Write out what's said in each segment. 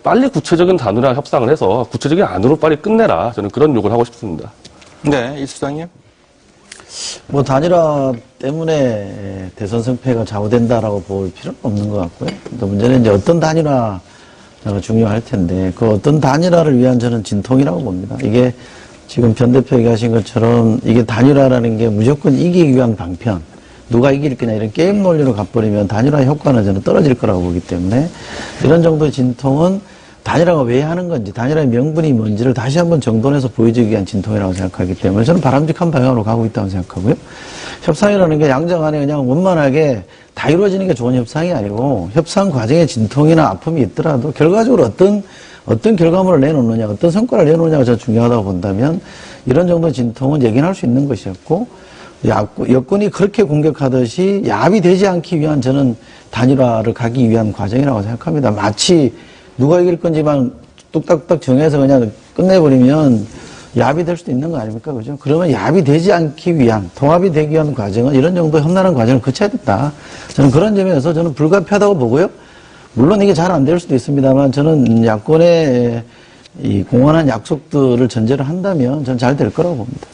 빨리 구체적인 단어랑 협상을 해서 구체적인 안으로 빨리 끝내라. 저는 그런 요구를 하고 싶습니다. 네, 이 수장님. 뭐 단일화 때문에 대선 승패가 좌우된다라고 볼 필요는 없는 것 같고요. 또 문제는 이제 어떤 단일화가 중요할 텐데 그 어떤 단일화를 위한 저는 진통이라고 봅니다. 이게 지금 변 대표 얘기하신 것처럼 이게 단일화라는 게 무조건 이기기 위한 방편, 누가 이길 거냐 이런 게임 논리로 가버리면 단일화 효과는 저는 떨어질 거라고 보기 때문에 이런 정도의 진통은 단일화가 왜 하는 건지, 단일화의 명분이 뭔지를 다시 한번 정돈해서 보여주기 위한 진통이라고 생각하기 때문에 저는 바람직한 방향으로 가고 있다고 생각하고요. 협상이라는 게 양정 안에 그냥 원만하게 다 이루어지는 게 좋은 협상이 아니고 협상 과정에 진통이나 아픔이 있더라도 결과적으로 어떤 결과물을 내놓느냐, 어떤 성과를 내놓느냐가 저는 중요하다고 본다면 이런 정도의 진통은 예견할 수 있는 것이었고 여권이 그렇게 공격하듯이 야합이 되지 않기 위한 저는 단일화를 가기 위한 과정이라고 생각합니다. 마치 누가 이길 건지만 뚝딱뚝딱 정해서 그냥 끝내버리면 야합이 될 수도 있는 거 아닙니까? 그죠? 그러면 야합이 되지 않기 위한, 통합이 되기 위한 과정은 이런 정도 험난한 과정을 거쳐야 된다. 저는 그런 점에서 저는 불가피하다고 보고요. 물론 이게 잘 안 될 수도 있습니다만 저는 야권의 이 공헌한 약속들을 전제로 한다면 저는 잘 될 거라고 봅니다.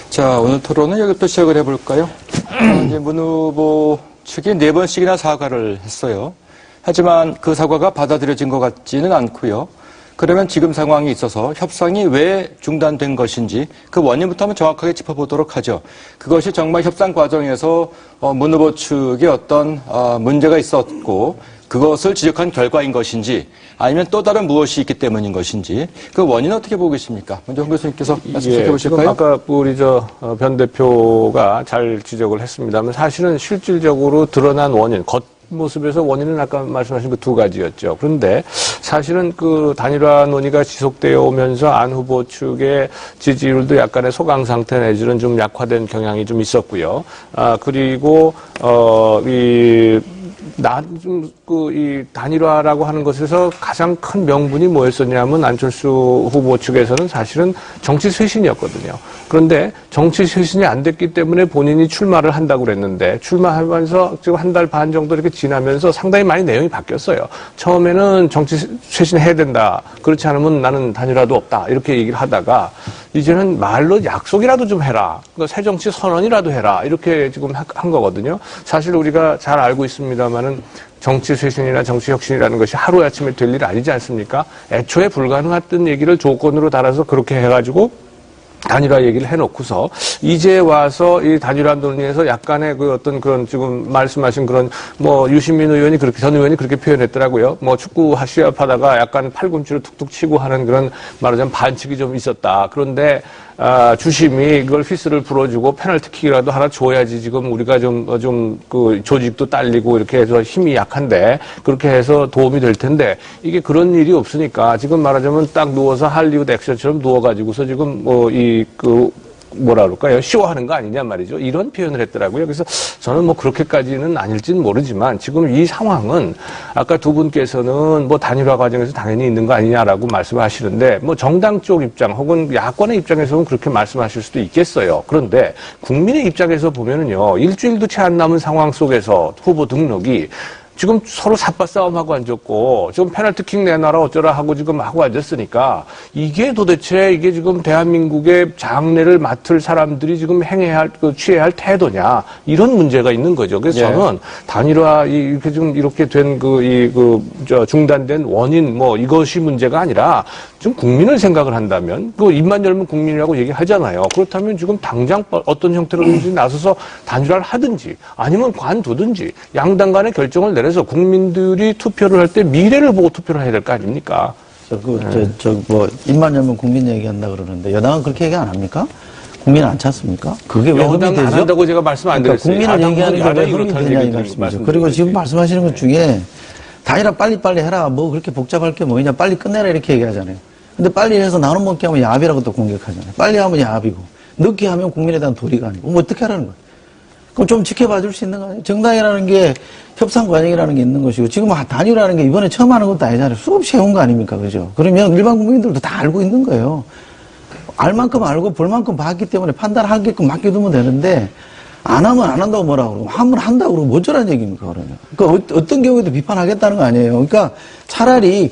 자, 오늘 토론은 여기부터 시작을 해볼까요? 이제 문 후보 측이 4번씩이나 사과를 했어요. 하지만 그 사과가 받아들여진 것 같지는 않고요. 그러면 지금 상황이 있어서 협상이 왜 중단된 것인지 그 원인부터 한번 정확하게 짚어보도록 하죠. 그것이 정말 협상 과정에서 문 후보 측에 어떤 문제가 있었고 그것을 지적한 결과인 것인지 아니면 또 다른 무엇이 있기 때문인 것인지 그 원인은 어떻게 보고 계십니까? 먼저 홍 교수님께서 말씀해 보실까요? 아까 우리 변 대표가 잘 지적을 했습니다만 사실은 실질적으로 드러난 원인, 겉모습에서 원인은 아까 말씀하신 그 2가지였죠. 그런데 사실은 그 단일화 논의가 지속되어 오면서 안 후보 측의 지지율도 약간의 소강 상태 내지는 좀 약화된 경향이 좀 있었고요. 그리고 이 단일화라고 하는 것에서 가장 큰 명분이 뭐였었냐면 안철수 후보 측에서는 사실은 정치 쇄신이었거든요. 그런데 정치 쇄신이 안 됐기 때문에 본인이 출마를 한다고 그랬는데 출마하면서 지금 한 달 반 정도 이렇게 지나면서 상당히 많이 내용이 바뀌었어요. 처음에는 정치 쇄신해야 된다. 그렇지 않으면 나는 단일화도 없다. 이렇게 얘기를 하다가 이제는 말로 약속이라도 좀 해라. 그러니까 새정치 선언이라도 해라. 이렇게 지금 한 거거든요. 사실 우리가 잘 알고 있습니다만은 정치 쇄신이나 정치 혁신이라는 것이 하루아침에 될 일 아니지 않습니까? 애초에 불가능했던 얘기를 조건으로 달아서 그렇게 해가지고 단일화 얘기를 해놓고서 이제 와서 이 단일화 논의에서 약간의 그 어떤 그런 지금 말씀하신 그런 뭐 유시민 의원이 그렇게 전 의원이 그렇게 표현했더라고요. 뭐 축구 시합하다가 약간 팔꿈치를 툭툭 치고 하는 그런 말하자면 반칙이 좀 있었다. 그런데 주심이 그걸 휘스를 불어주고 페널티킥이라도 하나 줘야지 지금 우리가 좀 그 조직도 딸리고 이렇게 해서 힘이 약한데 그렇게 해서 도움이 될 텐데 이게 그런 일이 없으니까 지금 말하자면 딱 누워서 할리우드 액션처럼 누워가지고서 지금 뭐라 그럴까요? 쇼하는 거 아니냐 말이죠. 이런 표현을 했더라고요. 그래서 저는 뭐 그렇게까지는 아닐지는 모르지만 지금 이 상황은 아까 두 분께서는 뭐 단일화 과정에서 당연히 있는 거 아니냐라고 말씀하시는데 뭐 정당 쪽 입장 혹은 야권의 입장에서는 그렇게 말씀하실 수도 있겠어요. 그런데 국민의 입장에서 보면은요. 일주일도 채 안 남은 상황 속에서 후보 등록이 지금 서로 삿바 싸움하고 앉았고, 지금 페널티킥 내놔라 어쩌라 하고 지금 하고 앉았으니까, 이게 도대체 이게 지금 대한민국의 장래를 맡을 사람들이 지금 취해야 할 태도냐, 이런 문제가 있는 거죠. 그래서 저는 단일화, 이렇게 좀 이렇게 된 중단된 원인, 이것이 문제가 아니라, 좀 국민을 생각을 한다면, 입만 열면 국민이라고 얘기하잖아요. 그렇다면 지금 당장 어떤 형태로든지 나서서 단일화를 하든지, 아니면 관두든지, 양당 간의 결정을 그래서 국민들이 투표를 할 때 미래를 보고 투표를 해야 될 거 아닙니까? 입만 열면 국민 얘기한다 그러는데 여당은 그렇게 얘기 안 합니까? 국민은 안 찾습니까? 그게 왜 흠이 되죠? 안 한다고 제가 말씀 안 드렸어요. 국민을 얘기하는 게 왜 흠이 되냐 이 말씀이죠. 그리고 지금 말씀하시는 것 중에 단일화 빨리빨리 해라. 뭐 그렇게 복잡할 게 뭐냐. 빨리 끝내라 이렇게 얘기하잖아요. 근데 빨리 해서 나눠 먹게 하면 야합이라고 또 공격하잖아요. 빨리 하면 야합이고 늦게 하면 국민에 대한 도리가 아니고 뭐 어떻게 하라는 거예요? 그럼 좀 지켜봐 줄 수 있는 거 아니에요? 정당이라는 게 협상 과정이라는 게 있는 것이고 지금 단일화라는 게 이번에 처음 하는 것도 아니잖아요. 수없이 해온 거 아닙니까? 그죠? 그러면 일반 국민들도 다 알고 있는 거예요. 알 만큼 알고 볼 만큼 봤기 때문에 판단하게끔 맡겨두면 되는데 안 하면 안 한다고 뭐라 그러고 하면 한다고 그러고 뭐 어쩌라는 얘기입니까? 그러면. 그러니까 어떤 경우에도 비판하겠다는 거 아니에요. 그러니까 차라리